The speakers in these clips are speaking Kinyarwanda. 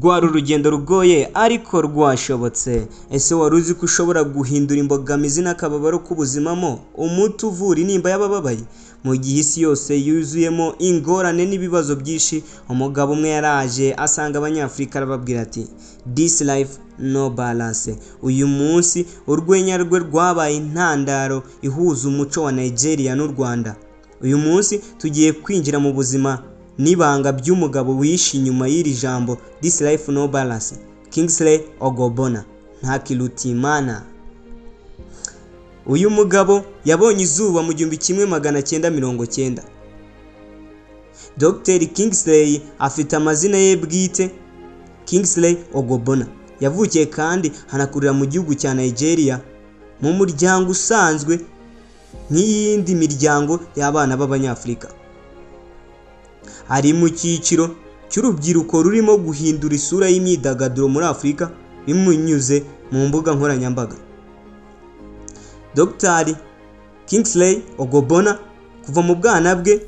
rwari urugendo rugoye ariko rwashobotse. Ese wari uzi ko ushobora guhindura imbogamizi n'akababaro k'ubuzimamo umuti uvura intimba y'abababaye? Mu gihe isi yose yuzuyemo ingorane n'ibibazo byinshi, umugabo umwe yaraje asanga abanyafurika arababwira ati "This life no balance." Uyu munsi urwenya rwe rwabaye intandaro ihuza umuco wa Nigeria n'u Rwanda. Uyu munsi tugiye kwinjira mu buzima n'ibanga by'umugabo wishe inyuma y'iri jambo "This life no balance", Kingsley Ogbonna Ntakirutimana. Uyu mugabo yabonye izuba mu 1990. Dr. Kingsley afite amazina ye bwite Kingsley Ogbonna. Yavukiye kandi hanakurira mu gihugu cya Nigeria mu muryango usanzwe nk'iyindi miryango y'abana b'Abanyafurika. Ari mu cyiciro cy'urubyiruko rurimo guhindura isura y'imyidagaduro muri Afurika bimunyuze mu mbuga nkoranyambaga. Dr. Kingsley Ogbonna kuva mu bwana bwe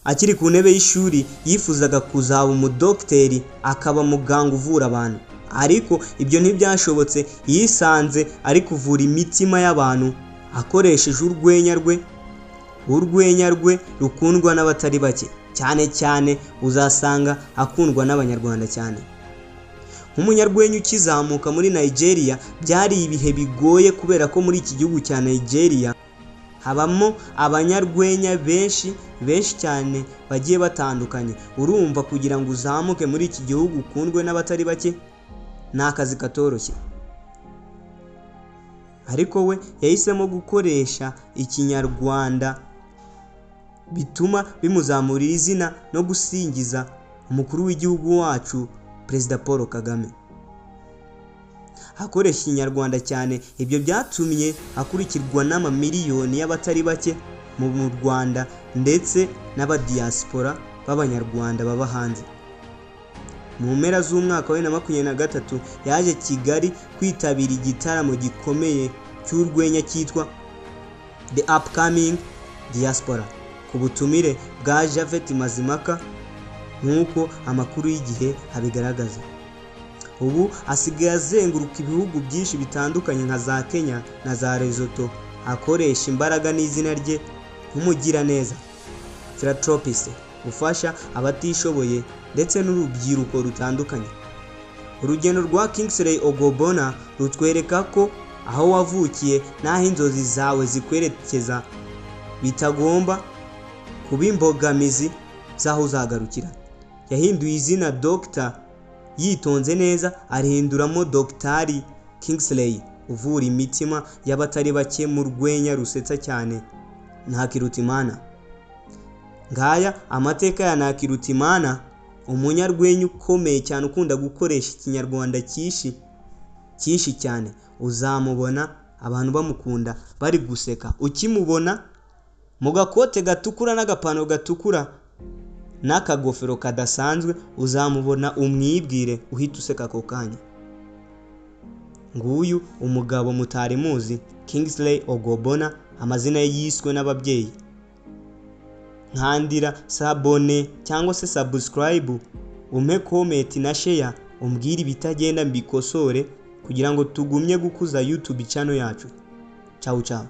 akiri ku ntebe y'ishuri yifuzaga kuzaba umudokiteri akaba muganga uvura abantu, ariko ibyo ntibyashobotse. Yisanze ari kuvura imitima y'abantu akoresheje urwenya rwe rukundwa n'abatari bake, cyane cyane uzasanga akundwa n'Abanyarwanda cyane. Nk'umunyarwenya ukizamuka muri Nigeria byari ibihe bigoye kubera ko muri iki gihugu cya Nigeria habamo abanyarwenya benshi cyane bagiye batandukanye. Urumva kugira ngo uzamuke muri iki gihugu ukundwe n'abatari bake ni akazi katoroshye, ariko we yahisemo gukoresha ikinyarwanda bituma bimuzamurira izina no gusingiza umukuru w'igihugu wacu Perezida Paul Kagame. Akoresha ikinyarwanda cyane, ibyo byatumye akurikirwa n'amamiliyoni y'abatari bake mu Rwanda ndetse n'abadiaspora b'Abanyarwanda baba hanze. Mu mpera z'umwaka wa 2023 yaje Kigali kwitabira igitaramo gikomeye cy'urwenya cyitwa The Upcoming Diaspora ku butumire bwa Javeti Mazimaka nk'uko amakuru y'igihe abigaragaza. Ubu asigaye azenguruka ibihugu byinshi bitandukanye nka za Kenya na za Lesotho, akoresha imbaraga n'izina rye nk'umugiraneza, philanthropist, ufasha abatishoboye ndetse n'urubyiruko rutandukanye. Urugendo rwa Kingsley Ogbonna rutwereka ko aho wavukiye n'aho inzozi zawe zikwerekeza bitagomba kuba imbogamizi z'aho uzagarukira. Yahinduye izina Dr. yitonze neza, arihinduramo Dr. Kingsley uvura imitima y'abatari bake mu rwenya rusetsa cyane Ntakirutimana. Ngaya amateka ya Ntakirutimana, umunyarwenya ukomeye cyane ukunda gukoresha ikinyarwanda cyinshi cyane. Uzamubona abantu bamukunda bari guseka ukimubona mu gakote gatukura n'agapantaro gatukura n'akagofero kadasanzwe, uzamubona umwibwire uhita useka ako kanya. Nguyu umugabo mutari muzi, Kingsley Ogbonna, amazina ye yiswe n'ababyeyi. Nkandira sabone cyangwa se subscribe, umpe comment na share, umbwire ibitagenda mbikosore kugira ngo tugumye gukuza YouTube channel yacu. Ciao ciao.